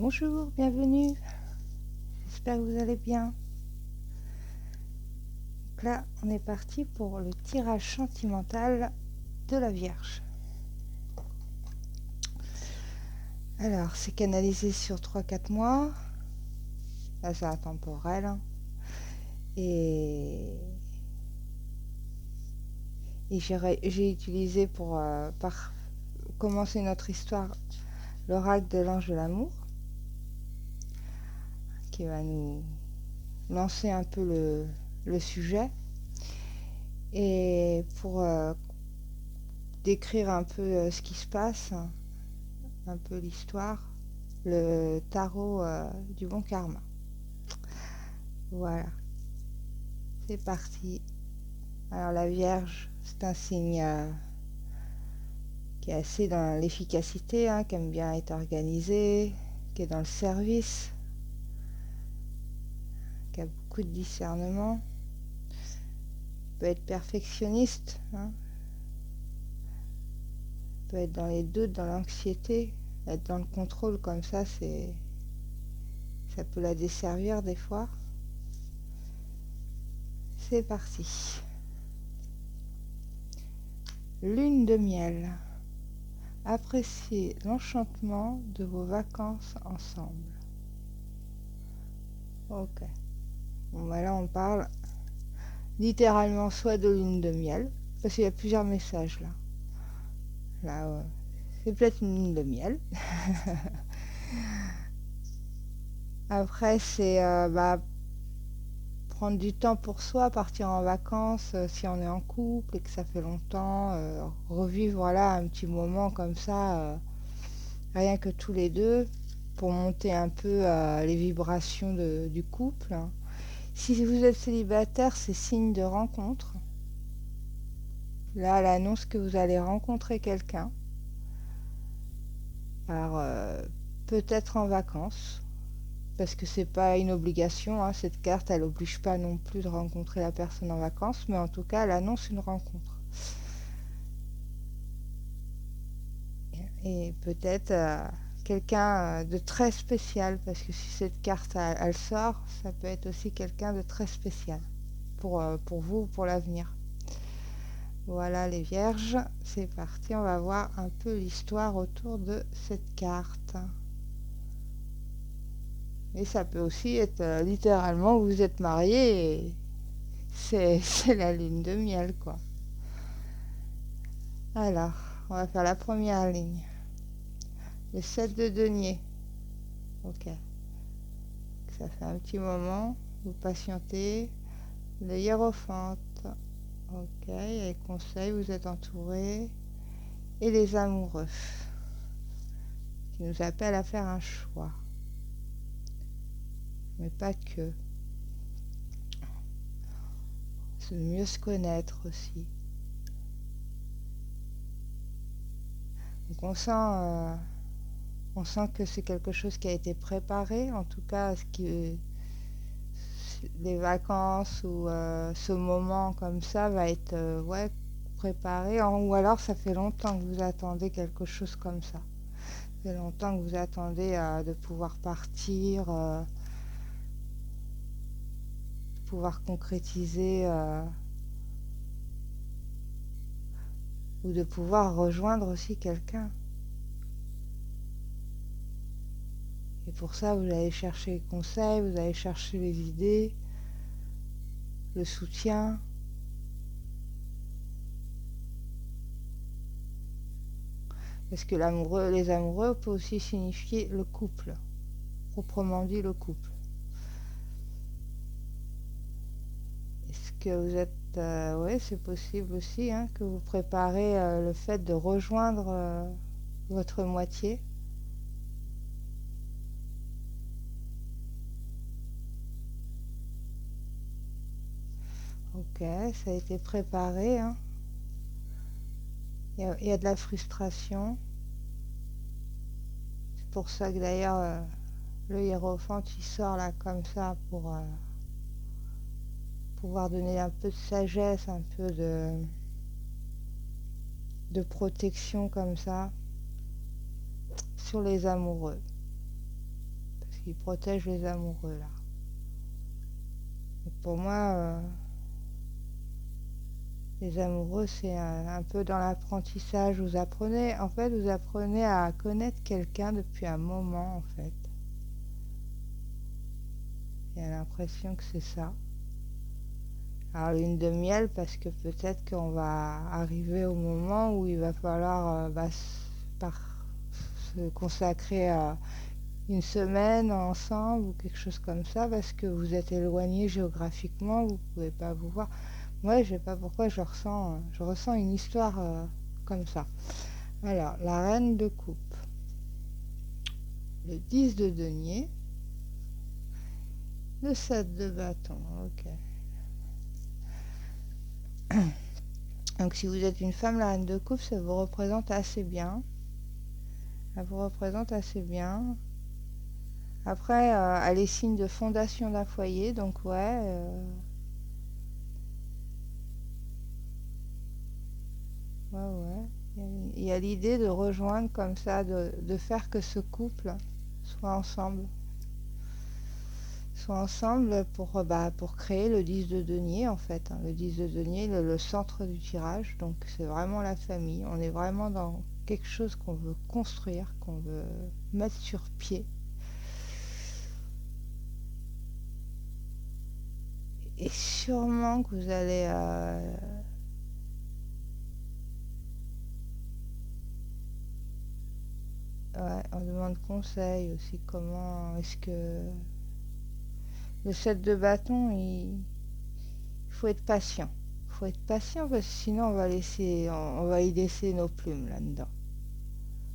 Bonjour, bienvenue, j'espère que vous allez bien. Donc là, on est parti pour le tirage sentimental de la Vierge. Alors, c'est canalisé sur 3-4 mois, là c'est intemporel, et j'ai utilisé pour commencer notre histoire l'oracle de l'ange de l'amour, qui va nous lancer un peu le sujet, et pour décrire un peu ce qui se passe, un peu l'histoire, le tarot du bon karma. Voilà, c'est parti. Alors la Vierge, c'est un signe qui est assez dans l'efficacité, qui aime bien être organisé, qui est dans le service, qui a beaucoup de discernement, peut être perfectionniste, peut être dans les doutes, dans l'anxiété, être dans le contrôle comme ça peut la desservir des fois. C'est parti. Lune de miel. Appréciez l'enchantement de vos vacances ensemble. Ok. Bon, bah là, on parle littéralement soit de lune de miel, parce qu'il y a plusieurs messages là. Là, c'est peut-être une lune de miel. Après, c'est prendre du temps pour soi, partir en vacances si on est en couple et que ça fait longtemps, revivre voilà, un petit moment comme ça, rien que tous les deux, pour monter un peu les vibrations du couple. Si vous êtes célibataire, c'est signe de rencontre. Là, elle annonce que vous allez rencontrer quelqu'un. Alors, peut-être en vacances, parce que c'est pas une obligation, cette carte, elle n'oblige pas non plus de rencontrer la personne en vacances, mais en tout cas, elle annonce une rencontre. Et peut-être quelqu'un de très spécial, parce que si cette carte, elle sort, ça peut être aussi quelqu'un de très spécial pour vous, pour l'avenir. Voilà les vierges, c'est parti, on va voir un peu l'histoire autour de cette carte. Et ça peut aussi être littéralement vous êtes mariés et c'est la lune de miel quoi. Alors, on va faire la première ligne. Le 7 de denier. Ok. Ça fait un petit moment, vous patientez. Le hiérophante. Ok, et conseil, vous êtes entouré. Et les amoureux qui nous appellent à faire un choix. Mais pas que. C'est mieux se connaître aussi. Donc on sent que c'est quelque chose qui a été préparé, en tout cas les vacances ou ce moment comme ça va être préparé, ou alors ça fait longtemps que vous attendez quelque chose comme ça. Ça fait longtemps que vous attendez de pouvoir partir, de pouvoir concrétiser ou de pouvoir rejoindre aussi quelqu'un. Et pour ça, vous allez chercher les conseils, vous allez chercher les idées, le soutien. Parce que les amoureux peut aussi signifier le couple, proprement dit le couple. Est-ce que vous êtes... oui, c'est possible aussi que vous préparez le fait de rejoindre votre moitié. Ok, ça a été préparé. Il y a de la frustration. C'est pour ça que d'ailleurs le hiérophante il sort là comme ça pour pouvoir donner un peu de sagesse, un peu de protection comme ça sur les amoureux. qui protège les amoureux là. Et pour moi, les amoureux, c'est un peu dans l'apprentissage. Vous apprenez à connaître quelqu'un depuis un moment en fait. J'ai l'impression que c'est ça. Alors lune de miel parce que peut-être qu'on va arriver au moment où il va falloir se consacrer à une semaine ensemble ou quelque chose comme ça parce que vous êtes éloignés géographiquement, vous ne pouvez pas vous voir. Moi, je sais pas pourquoi je ressens une histoire comme ça. Alors, la reine de coupe, le 10 de denier, le 7 de bâton, ok. Donc si vous êtes une femme, la reine de coupe, ça vous représente assez bien. Elle vous représente assez bien. Après, elle est signe de fondation d'un foyer, donc ouais. Il y a l'idée de rejoindre comme ça, de faire que ce couple soit ensemble. Pour créer le 10 de denier en fait. Le 10 de denier, le centre du tirage, donc c'est vraiment la famille. On est vraiment dans quelque chose qu'on veut construire, qu'on veut mettre sur pied. Et sûrement que vous allez... ouais, on demande conseil aussi. Comment est-ce que... Le 7 de bâton, il faut être patient. Il faut être patient parce que sinon on va y laisser nos plumes là-dedans.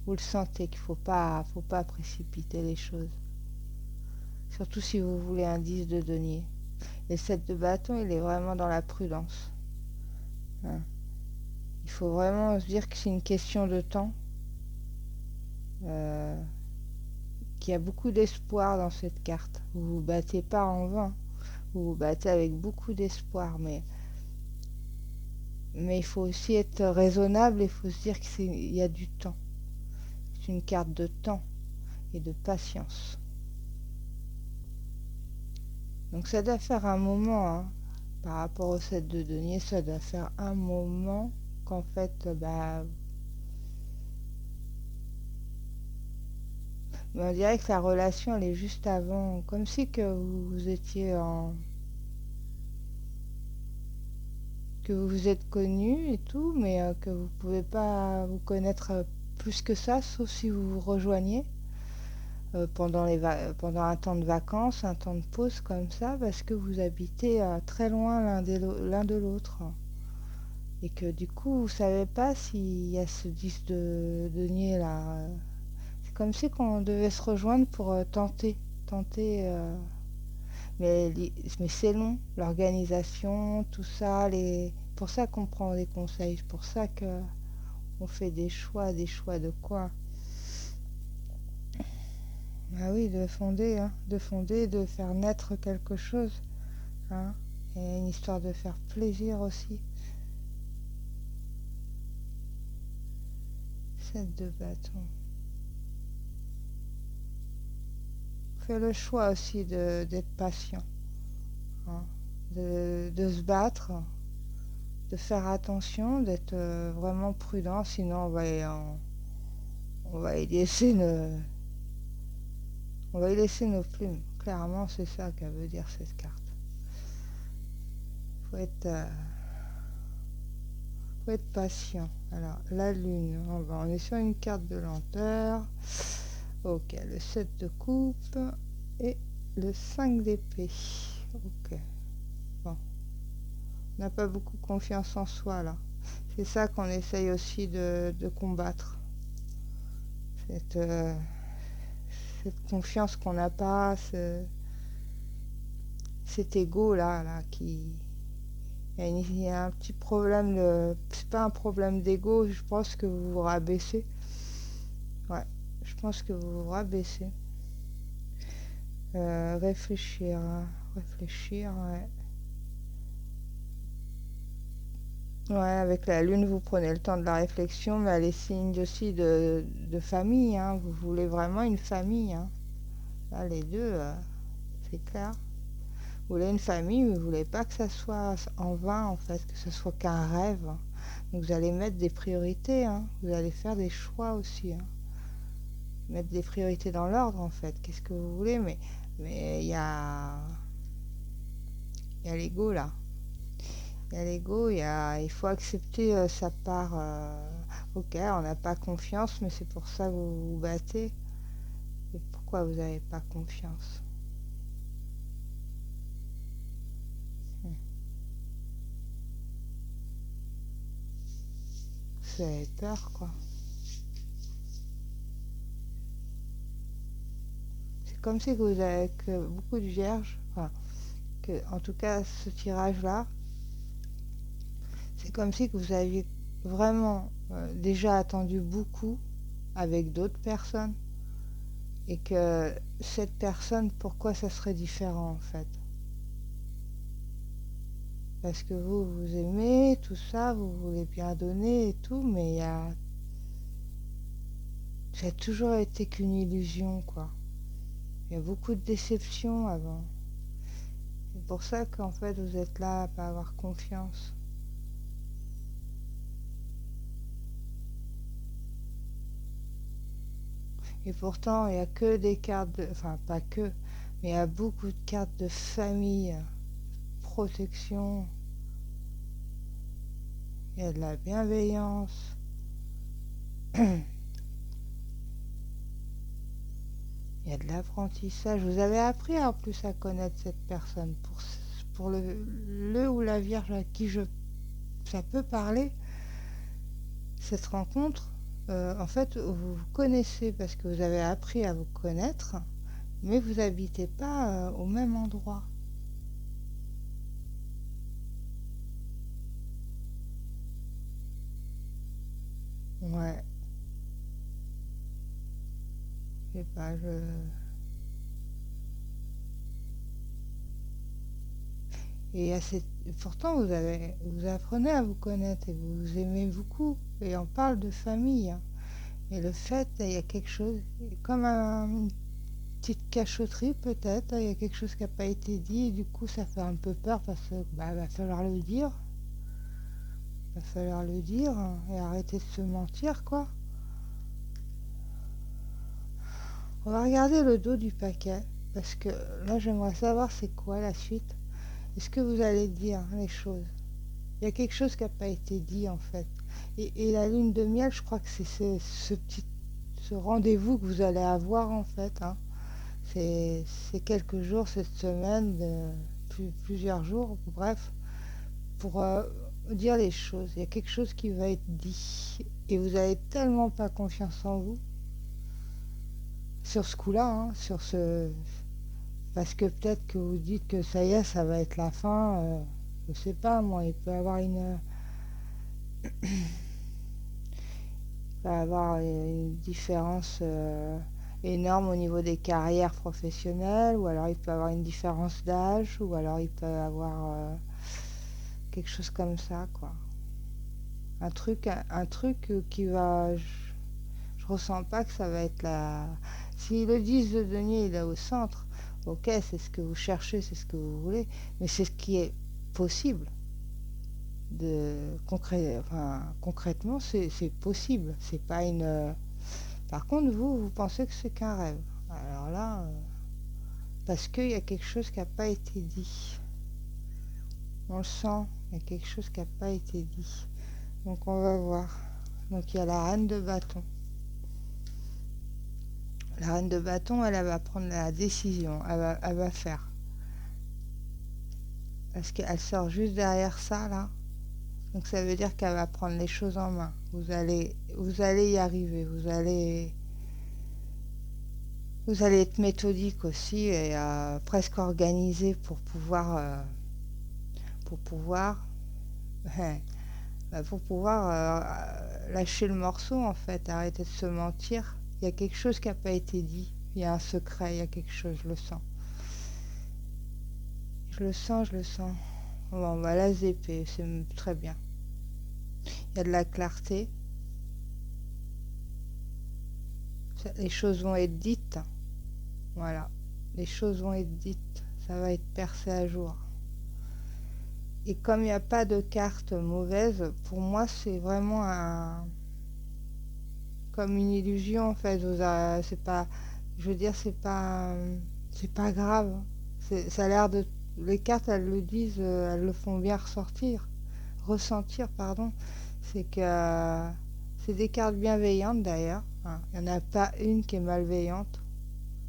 Vous le sentez qu'il faut pas précipiter les choses. Surtout si vous voulez un 10 de denier. Et le 7 de bâton, il est vraiment dans la prudence. Hein. Il faut vraiment se dire que c'est une question de temps. Qu'il y a beaucoup d'espoir dans cette carte. Vous vous battez pas en vain. Vous vous battez avec beaucoup d'espoir. Mais il faut aussi être raisonnable et il faut se dire qu'il y a du temps. C'est une carte de temps et de patience. Donc ça doit faire un moment, hein, par rapport au 7 de denier, ça doit faire un moment qu'en fait, on dirait que la relation elle est juste avant, comme si que vous étiez que vous vous êtes connus et tout, mais que vous pouvez pas vous connaître plus que ça, sauf si vous vous rejoignez pendant un temps de vacances, un temps de pause comme ça, parce que vous habitez très loin l'un de l'autre. Et que du coup, vous savez pas s'il y a ce 10 de denier là. C'est comme si qu'on devait se rejoindre pour tenter. Mais c'est long, l'organisation, tout ça. Pour ça qu'on prend des conseils, c'est pour ça que on fait des choix de quoi? Ah oui, de fonder, de faire naître quelque chose, hein. Et une histoire de faire plaisir aussi. 7 de bâton. Fait le choix aussi d'être patient, hein, de se battre, de faire attention, d'être vraiment prudent, sinon on va y laisser nos plumes. Clairement, c'est ça qu'elle veut dire cette carte. Faut être patient. Alors, la lune, on est sur une carte de lenteur. Ok, le 7 de coupe et le 5 d'épée. Ok. Bon. On n'a pas beaucoup confiance en soi là. C'est ça qu'on essaye aussi de combattre. Cette confiance qu'on n'a pas, cet ego là qui... Il y a un petit problème c'est pas un problème d'ego, je pense que vous vous rabaissez. Ouais, je pense que vous vous rabaissez. Réfléchir, ouais. Ouais, avec la lune, vous prenez le temps de la réflexion, mais elle est signe aussi de famille, hein. Vous voulez vraiment une famille, hein. Là, les deux, c'est clair. Vous voulez une famille, mais vous voulez pas que ça soit en vain, en fait, que ce soit qu'un rêve. Donc vous allez mettre des priorités, hein. Vous allez faire des choix aussi, hein. Mettre des priorités dans l'ordre, en fait. Qu'est-ce que vous voulez, mais il y a l'ego, là. Il y a l'ego, il faut accepter sa part. Ok, on n'a pas confiance, mais c'est pour ça que vous vous battez. Et pourquoi vous n'avez pas confiance? Vous avez peur, quoi. C'est comme si vous avez que beaucoup de vierges, enfin, que, en tout cas, ce tirage-là, c'est comme si que vous aviez vraiment déjà attendu beaucoup avec d'autres personnes et que cette personne, pourquoi ça serait différent en fait? Parce que vous aimez tout ça, vous voulez bien donner et tout, mais ça a toujours été qu'une illusion, quoi. Il y a beaucoup de déceptions avant. C'est pour ça qu'en fait vous êtes là à pas avoir confiance. Et pourtant, il n'y a que des cartes, enfin pas que, mais il y a beaucoup de cartes de famille, protection, il y a de la bienveillance. Il y a de l'apprentissage. Vous avez appris en plus à connaître cette personne. Pour le ou la Vierge à qui ça peut parler, cette rencontre, en fait, vous vous connaissez parce que vous avez appris à vous connaître, mais vous n'habitez pas au même endroit. Ouais, je sais pas, Et pourtant, vous apprenez à vous connaître et vous vous aimez beaucoup. Et on parle de famille, hein. Et le fait, il y a quelque chose, comme une petite cachotterie peut-être, il y a quelque chose qui n'a pas été dit et du coup ça fait un peu peur parce que va falloir le dire. Va falloir le dire hein, et arrêter de se mentir, quoi. On va regarder le dos du paquet parce que là j'aimerais savoir c'est quoi la suite. Est-ce que vous allez dire les choses? Il y a quelque chose qui n'a pas été dit en fait. Et la lune de miel, je crois que c'est ce rendez-vous que vous allez avoir en fait, hein. C'est quelques jours cette semaine, plusieurs jours, bref, pour dire les choses. Il y a quelque chose qui va être dit. Et vous avez tellement pas confiance en vous sur ce coup-là, hein, parce que peut-être que vous dites que ça y est, ça va être la fin. Je sais pas, moi, il peut y avoir une différence énorme au niveau des carrières professionnelles, ou alors il peut y avoir une différence d'âge, ou alors il peut y avoir quelque chose comme ça, quoi. Un truc qui va... Je ressens pas que ça va être la... Si le 10 de denier il est au centre, ok, c'est ce que vous cherchez, c'est ce que vous voulez, mais c'est ce qui est possible. Concrètement, c'est possible. C'est pas une... Par contre, vous pensez que c'est qu'un rêve. Alors là, parce qu'il y a quelque chose qui n'a pas été dit. On le sent, il y a quelque chose qui n'a pas été dit. Donc on va voir. Donc il y a la reine de bâton. La reine de bâton, elle va prendre la décision. Elle va faire. Parce qu'elle sort juste derrière ça, là. Donc ça veut dire qu'elle va prendre les choses en main. Vous allez y arriver. Vous allez être méthodique aussi et presque organisé pour pouvoir, pour pouvoir lâcher le morceau en fait, arrêter de se mentir. Il y a quelque chose qui n'a pas été dit. Il y a un secret, il y a quelque chose, je le sens. Je le sens, je le sens. Bon, bah, la ZP, c'est très bien. Il y a de la clarté. Les choses vont être dites. Voilà. les choses vont être dites, ça va être percé à jour. Et comme il n'y a pas de carte mauvaise, pour moi c'est vraiment comme une illusion en fait. C'est pas, je veux dire, c'est pas grave. Ça a l'air de, les cartes elles le disent, elles le font bien ressentir, pardon. C'est que c'est des cartes bienveillantes d'ailleurs, hein. Il n'y en a pas une qui est malveillante.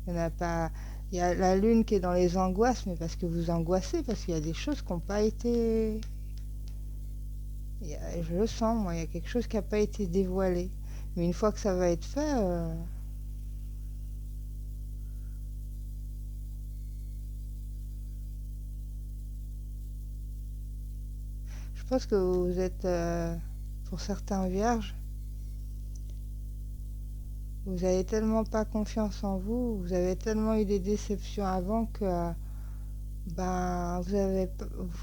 Il y en a pas. Il y a la lune qui est dans les angoisses, mais parce que vous angoissez, parce qu'il y a des choses qui n'ont pas été. Je le sens, moi, il y a quelque chose qui n'a pas été dévoilé. Mais une fois que ça va être fait, je pense que vous êtes, pour certains vierges, vous avez tellement pas confiance en vous, vous avez tellement eu des déceptions avant que ben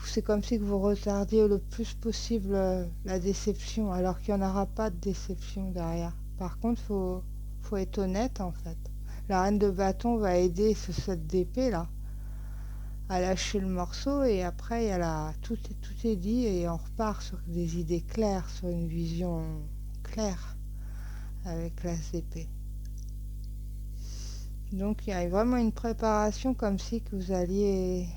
c'est comme si que vous retardiez le plus possible la déception, alors qu'il n'y en aura pas de déception derrière. Par contre, faut être honnête en fait. La reine de bâton va aider ce 7 d'épée là à lâcher le morceau et après tout est dit et on repart sur des idées claires, sur une vision claire avec l'as d'épée. Donc il y a vraiment une préparation comme si que vous alliez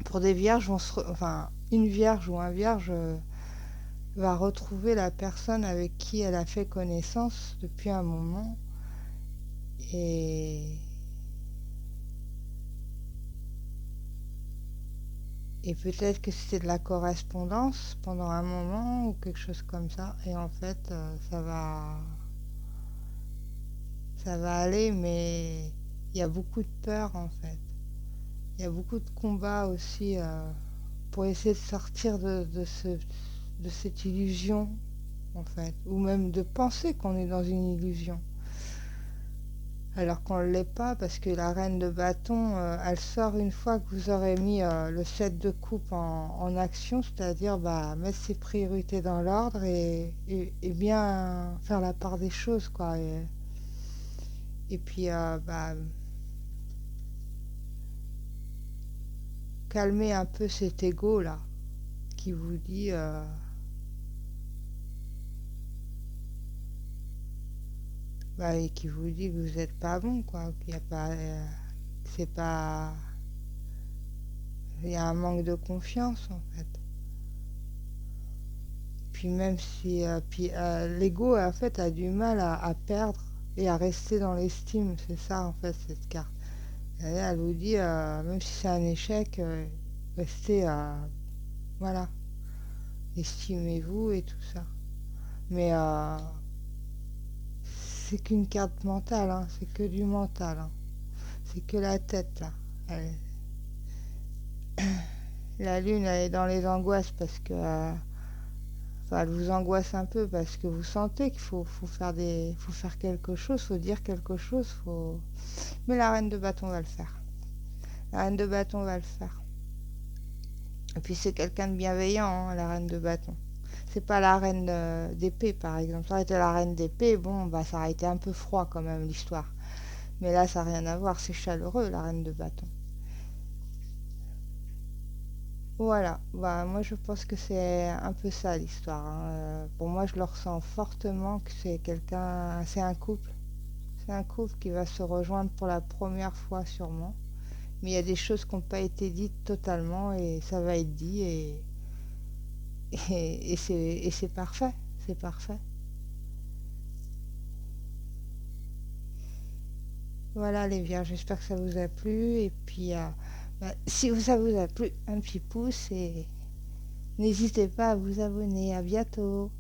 pour des vierges, enfin une vierge ou un vierge va retrouver la personne avec qui elle a fait connaissance depuis un moment et peut-être que c'était de la correspondance pendant un moment ou quelque chose comme ça et en fait ça va aller, mais il y a beaucoup de peur en fait. Il y a beaucoup de combats aussi pour essayer de sortir de cette illusion en fait, ou même de penser qu'on est dans une illusion. Alors qu'on ne l'est pas, parce que la reine de bâton, elle sort une fois que vous aurez mis le 7 de coupe en action, c'est-à-dire mettre ses priorités dans l'ordre et bien faire la part des choses, quoi. Et puis, calmer un peu cet ego là qui vous dit et qui vous dit que vous n'êtes pas bon, quoi, qu'il y a pas c'est pas il y a un manque de confiance en fait. Puis même si l'ego en fait a du mal à perdre et à rester dans l'estime, c'est ça en fait cette carte. Elle vous dit même si c'est un échec, restez voilà, estimez-vous et tout ça. Mais c'est qu'une carte mentale, hein, c'est que du mental, hein. C'est que la tête là. La lune elle est dans les angoisses parce que elle vous angoisse un peu parce que vous sentez qu'il faut faire quelque chose, faut dire quelque chose, mais la reine de bâton va le faire. La reine de bâton va le faire. Et puis c'est quelqu'un de bienveillant, hein, la reine de bâton. C'est pas la reine d'épée par exemple. Ça aurait été la reine d'épée, bon ça aurait été un peu froid quand même l'histoire. Mais là ça n'a rien à voir, c'est chaleureux la reine de bâton. Voilà, moi je pense que c'est un peu ça l'histoire, hein. Pour moi je le ressens fortement que c'est un couple. C'est un couple qui va se rejoindre pour la première fois sûrement. Mais il y a des choses qui n'ont pas été dites totalement et ça va être dit et c'est parfait. C'est parfait. Voilà les vierges, j'espère que ça vous a plu. Et puis si ça vous a plu, un petit pouce et n'hésitez pas à vous abonner. À bientôt.